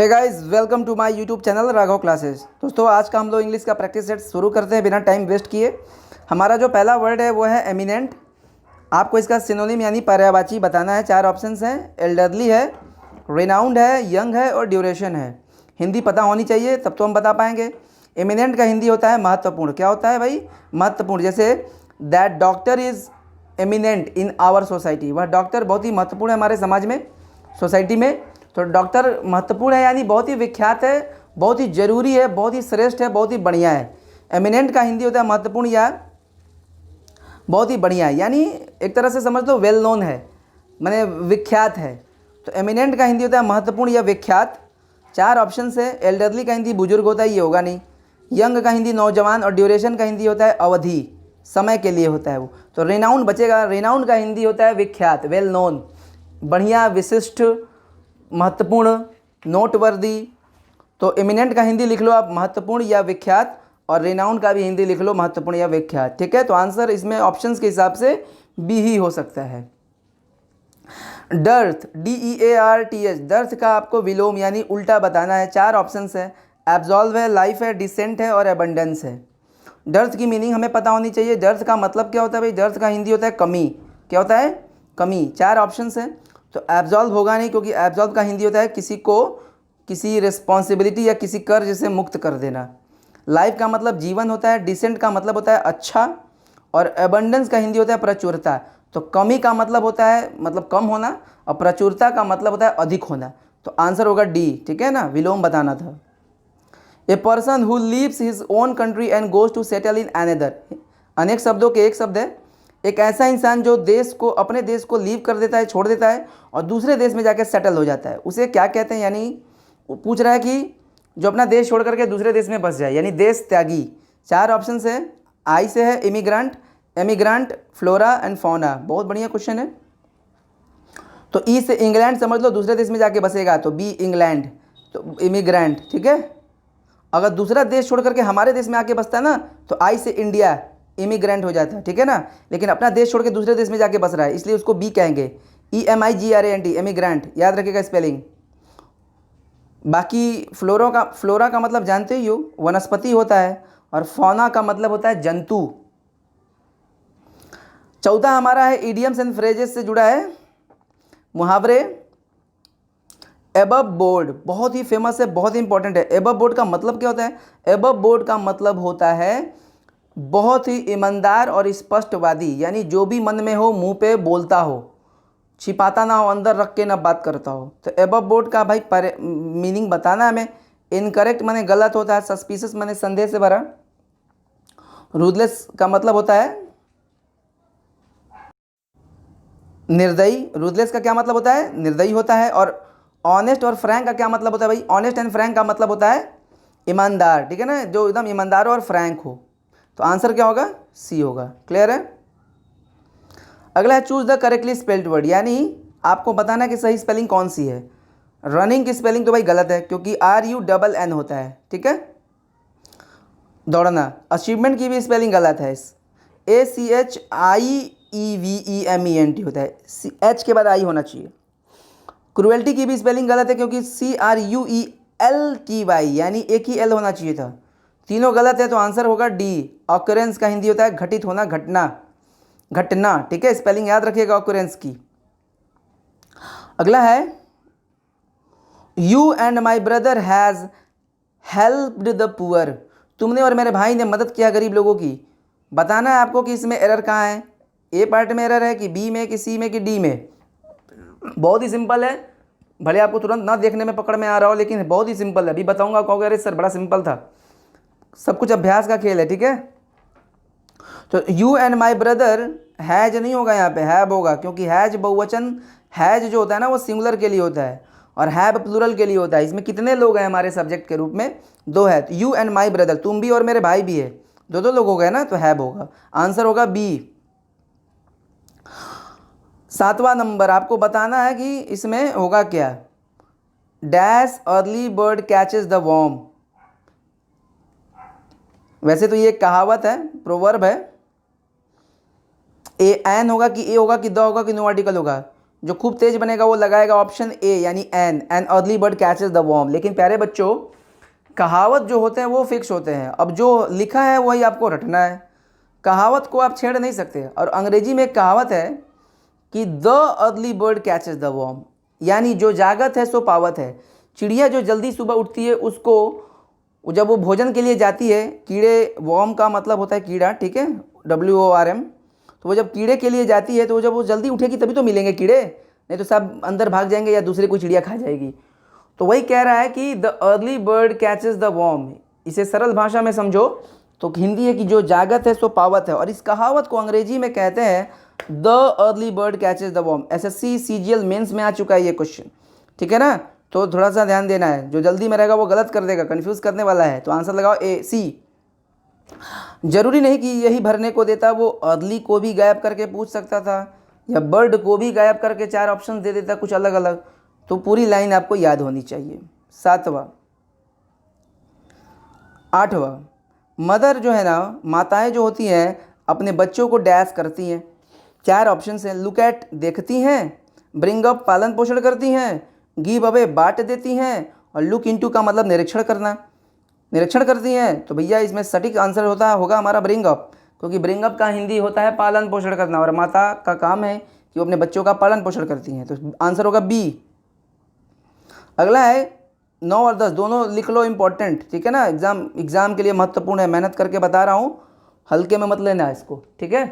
Hey guys, welcome to my YouTube channel Raghav classes. दोस्तों, आज का हम लोग इंग्लिश का प्रैक्टिस सेट शुरू करते हैं बिना टाइम वेस्ट किए। हमारा जो पहला वर्ड है वो है एमिनेंट। आपको इसका सिनोनिम यानी पर्यायवाची बताना है। 4 ऑप्शंस हैं। एल्डरली है, रिनाउंड है, यंग है और ड्यूरेशन है। हिंदी पता होनी चाहिए तब तो हम बता पाएंगे। एमिनेंट का हिंदी होता है महत्वपूर्ण। क्या होता है भाई? महत्वपूर्ण। जैसे that doctor is eminent in our society. वह डॉक्टर बहुत ही महत्वपूर्ण है हमारे समाज में, सोसाइटी में। तो डॉक्टर महत्वपूर्ण है यानी बहुत ही विख्यात है, बहुत ही ज़रूरी है, बहुत ही श्रेष्ठ है, बहुत ही बढ़िया है। एमिनेंट का हिंदी होता है महत्वपूर्ण या बहुत ही बढ़िया है, यानी एक तरह से समझ लो वेल नोन है, माने विख्यात है। तो एमिनेंट का हिंदी होता है महत्वपूर्ण या विख्यात। 4 ऑप्शन है। एल्डरली का हिंदी बुजुर्ग होता है, ये होगा नहीं। यंग का हिंदी नौजवान और ड्यूरेशन का हिंदी होता है अवधि, समय के लिए होता है वो। तो रिनाउंड बचेगा। रिनाउंड का हिंदी होता है विख्यात, वेल नोन, बढ़िया, विशिष्ट, महत्वपूर्ण, नोटवर्दी। तो एमिनेंट का हिंदी लिख लो आप महत्वपूर्ण या विख्यात, और रिनाउंड का भी हिंदी लिख लो महत्वपूर्ण या विख्यात। ठीक है, तो आंसर इसमें ऑप्शंस के हिसाब से बी ही हो सकता है। डर्थ, DEARTH, डर्थ का आपको विलोम यानी उल्टा बताना है। 4 ऑप्शंस है। एब्जॉल्व है, लाइफ है, डिसेंट है और एबंडेंस है। डर्थ की मीनिंग हमें पता होनी चाहिए। डर्थ का मतलब क्या होता है भाई? डर्थ का हिंदी होता है कमी। क्या होता है? कमी। 4 ऑप्शंस हैं। तो एब्जॉल्व होगा नहीं, क्योंकि एब्जॉल्व का हिंदी होता है किसी को किसी रिस्पॉन्सिबिलिटी या किसी कर्ज से मुक्त कर देना। लाइफ का मतलब जीवन होता है। डिसेंट का मतलब होता है अच्छा, और एबंडेंस का हिंदी होता है प्रचुरता। तो कमी का मतलब होता है मतलब कम होना, और प्रचुरता का मतलब होता है अधिक होना। तो आंसर होगा डी। ठीक है ना, विलोम बताना था। A person who lives his own country and goes to settle in another. अनेक शब्दों के एक शब्द है। एक ऐसा इंसान जो देश को, अपने देश को लीव कर देता है, छोड़ देता है, और दूसरे देश में जाकर सेटल हो जाता है, उसे क्या कहते हैं? यानी पूछ रहा है कि जो अपना देश छोड़ करके दूसरे देश में बस जाए, यानी देश त्यागी। 4 ऑप्शन है। आई से है immigrant, emigrant, flora and fauna. बहुत बढ़िया क्वेश्चन है। तो ई से इंग्लैंड समझ लो, दूसरे देश में जाके बसेगा, तो बी इंग्लैंड, तो इमिग्रेंट। ठीक है। अगर दूसरा देश छोड़ करके हमारे देश में आके बसता है ना, तो आई से इंडिया, इमिग्रेंट हो जाता है। ठीक है ना। लेकिन अपना देश छोड़ के दूसरे देश में जाके बस रहा है, इसलिए उसको बी कहेंगे। EMIGRANT, immigrant. याद रखिएगा स्पेलिंग। बाकी फ्लोरा का मतलब जानते ही हो, वनस्पति होता है, और फौना का मतलब होता है जंतु। चौथा हमारा है इडियम्स एंड फ्रेजेस से जुड़ा है, मुहावरे। एबव बोर्ड बहुत ही फेमस है, बहुत ही इंपॉर्टेंट है। एबव बोर्ड का मतलब क्या होता है? एबव बोर्ड का मतलब होता है बहुत ही ईमानदार और स्पष्टवादी, यानी जो भी मन में हो मुंह पे बोलता हो, छिपाता ना हो, अंदर रख के ना बात करता हो। तो एबव बोर्ड का भाई मीनिंग बताना है हमें। इनकरेक्ट माने गलत होता है। सस्पिशियस माने संदेह से भरा। रूथलेस का मतलब होता है निर्दयी। रूथलेस का क्या मतलब होता है? निर्दयी होता है। और ऑनेस्ट और फ्रैंक का क्या मतलब होता है भाई? ऑनेस्ट एंड फ्रैंक का मतलब होता है ईमानदार। ठीक है ना, जो एकदम ईमानदार हो और फ्रैंक हो। तो आंसर क्या होगा? सी होगा। क्लियर है। अगला है choose the correctly spelled word, यानी आपको बताना है कि सही स्पेलिंग कौन सी है। रनिंग की स्पेलिंग तो भाई गलत है, क्योंकि RUNN होता है। ठीक है, दौड़ना। अचीवमेंट की भी स्पेलिंग गलत है। ACHIEVEMENT होता है, H के बाद आई होना चाहिए। क्रुएल्टी की भी स्पेलिंग गलत है, क्योंकि CRUELTY, यानी एक ही एल होना चाहिए था। तीनों गलत है, तो आंसर होगा डी। ऑकरेंस का हिंदी होता है घटित होना, घटना, घटना। ठीक है, स्पेलिंग याद रखिएगा ऑकरेंस की। अगला है you and my brother has helped the poor. तुमने और मेरे भाई ने मदद किया गरीब लोगों की। बताना है आपको कि इसमें एरर कहाँ है। ए पार्ट में एरर है कि बी में कि सी में कि डी में। बहुत ही सिंपल है, भले आपको तुरंत ना देखने में पकड़ में आ रहा हो, लेकिन बहुत ही सिंपल है। अभी बताऊंगा, कहोगे अरे सर बड़ा सिंपल था। सब कुछ अभ्यास का खेल है। ठीक है, तो you and my brother, has नहीं होगा यहाँ पे, हैव होगा, क्योंकि हैज बहुवचन, हैज जो होता है ना वो सिंगुलर के लिए होता है, और हैव प्लूरल के लिए होता है। इसमें कितने लोग हैं हमारे सब्जेक्ट के रूप में? 2 है। तो यू एंड माई ब्रदर, तुम भी और मेरे भाई भी है, 2 लोग हो गए ना, तो हैव होगा। आंसर होगा बी। 7वां नंबर आपको बताना है कि इसमें होगा क्या। Dash early bird catches the worm. वैसे तो ये एक कहावत है, प्रोवर्ब है। ए एन होगा कि ए होगा कि द होगा कि नो आर्टिकल होगा? जो खूब तेज बनेगा वो लगाएगा ऑप्शन ए यानी an early bird catches the worm. लेकिन प्यारे बच्चों, कहावत जो होते हैं वो फिक्स होते हैं, अब जो लिखा है वही आपको रटना है, कहावत को आप छेड़ नहीं सकते। और अंग्रेजी में एक कहावत है कि the early bird catches the worm, यानी जो जागत है सो पावत है। चिड़िया जो जल्दी सुबह उठती है उसको जब वो भोजन के लिए जाती है, कीड़े, वॉर्म का मतलब होता है कीड़ा, ठीक है, WORM, तो वो जब कीड़े के लिए जाती है तो वो जब वो जल्दी उठेगी तभी तो मिलेंगे कीड़े, नहीं तो सब अंदर भाग जाएंगे या दूसरे कोई चिड़िया खा जाएगी। तो वही कह रहा है कि the early bird catches the worm. इसे सरल भाषा में समझो तो हिंदी है कि जो जागत है सो पावत है, और इस कहावत को अंग्रेजी में कहते हैं the early bird catches the worm. SSC CGL mains में आ चुका है ये क्वेश्चन, ठीक है ना। तो थोड़ा सा ध्यान देना है, जो जल्दी में रहेगा वो गलत कर देगा, कंफ्यूज करने वाला है। तो आंसर लगाओ A C। जरूरी नहीं कि यही भरने को देता, वो अर्ली को भी गायब करके पूछ सकता था या बर्ड को भी गायब करके 4 ऑप्शन दे देता कुछ अलग अलग। तो पूरी लाइन आपको याद होनी चाहिए। 7वां, 8वां, मदर जो है ना, माताएं जो होती हैं अपने बच्चों को डैश करती हैं। 4 ऑप्शन हैं, लुक एट देखती हैं, ब्रिंग अप पालन पोषण करती हैं, गिव अवे बांट देती हैं, और लुक इनटू का मतलब निरीक्षण करना, निरीक्षण करती हैं। तो भैया इसमें सटीक आंसर होगा हमारा ब्रिंग अप, क्योंकि ब्रिंग अप का हिंदी होता है पालन पोषण करना, और माता का काम है कि वो अपने बच्चों का पालन पोषण करती हैं। तो आंसर होगा B। अगला है 9 और 10 दोनों लिख लो, इंपॉर्टेंट, ठीक है ना, एग्जाम के लिए महत्वपूर्ण है, मेहनत करके बता रहा हूँ, हल्के में मत लेना इसको, ठीक है।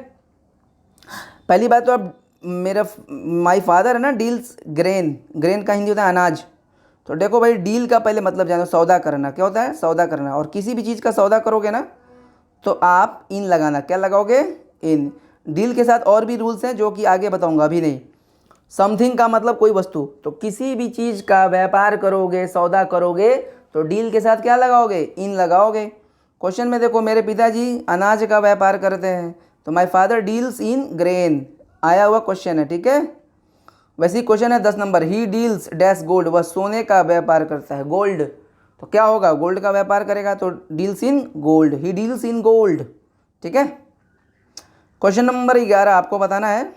पहली बात तो अब माई फादर है ना, डील्स ग्रेन, ग्रेन का हिंदी होता है अनाज। तो देखो भाई, डील का पहले मतलब जानो, सौदा करना क्या होता है, सौदा करना। और किसी भी चीज़ का सौदा करोगे ना तो आप इन लगाना, क्या लगाओगे, इन। डील के साथ और भी रूल्स हैं जो कि आगे बताऊंगा, अभी नहीं। समथिंग का मतलब कोई वस्तु, तो किसी भी चीज़ का व्यापार करोगे, सौदा करोगे तो डील के साथ क्या लगाओगे, इन लगाओगे। क्वेश्चन में देखो, मेरे पिताजी अनाज का व्यापार करते हैं, तो my father deals in grain, आया हुआ क्वेश्चन है, ठीक है। वैसे ही क्वेश्चन है 10 number, he deals dash gold, वह सोने का व्यापार करता है, गोल्ड। तो क्या होगा, गोल्ड का व्यापार करेगा तो deals in gold, he deals in gold, ठीक है। क्वेश्चन नंबर 11 आपको बताना है,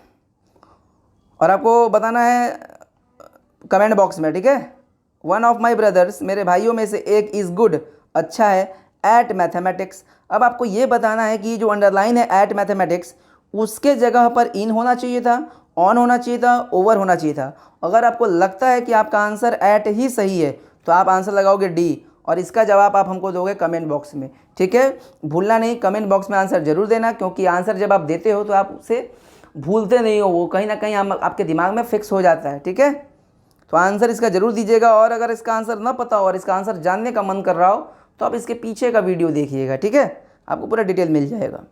और आपको बताना है कमेंट बॉक्स में, ठीक है। वन ऑफ माई ब्रदर्स, मेरे भाइयों में से एक, इज़ गुड, अच्छा है, एट मैथमेटिक्स। अब आपको ये बताना है कि जो अंडरलाइन है एट मैथमेटिक्स, उसके जगह पर इन होना चाहिए था, ऑन होना चाहिए था, ओवर होना चाहिए था। अगर आपको लगता है कि आपका आंसर एट ही सही है तो आप आंसर लगाओगे D, और इसका जवाब आप हमको दोगे कमेंट बॉक्स में, ठीक है। भूलना नहीं, कमेंट बॉक्स में आंसर जरूर देना, क्योंकि आंसर जब आप देते हो तो आप उसे भूलते नहीं हो, वो कहीं ना कहीं आपके दिमाग में फिक्स हो जाता है, ठीक है। तो आंसर इसका जरूर दीजिएगा, और अगर इसका आंसर ना पता हो और इसका आंसर जानने का मन कर रहा हो तो आप इसके पीछे का वीडियो देखिएगा, ठीक है, आपको पूरा डिटेल मिल जाएगा।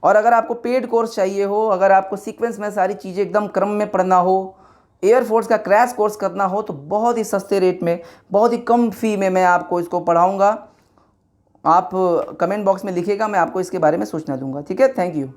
और अगर आपको पेड कोर्स चाहिए हो, अगर आपको सीक्वेंस में सारी चीज़ें एकदम क्रम में पढ़ना हो, एयरफोर्स का क्रैश कोर्स करना हो, तो बहुत ही सस्ते रेट में, बहुत ही कम फी में मैं आपको इसको पढ़ाऊँगा। आप कमेंट बॉक्स में लिखिएगा, मैं आपको इसके बारे में सूचना दूंगा, ठीक है। Thank you.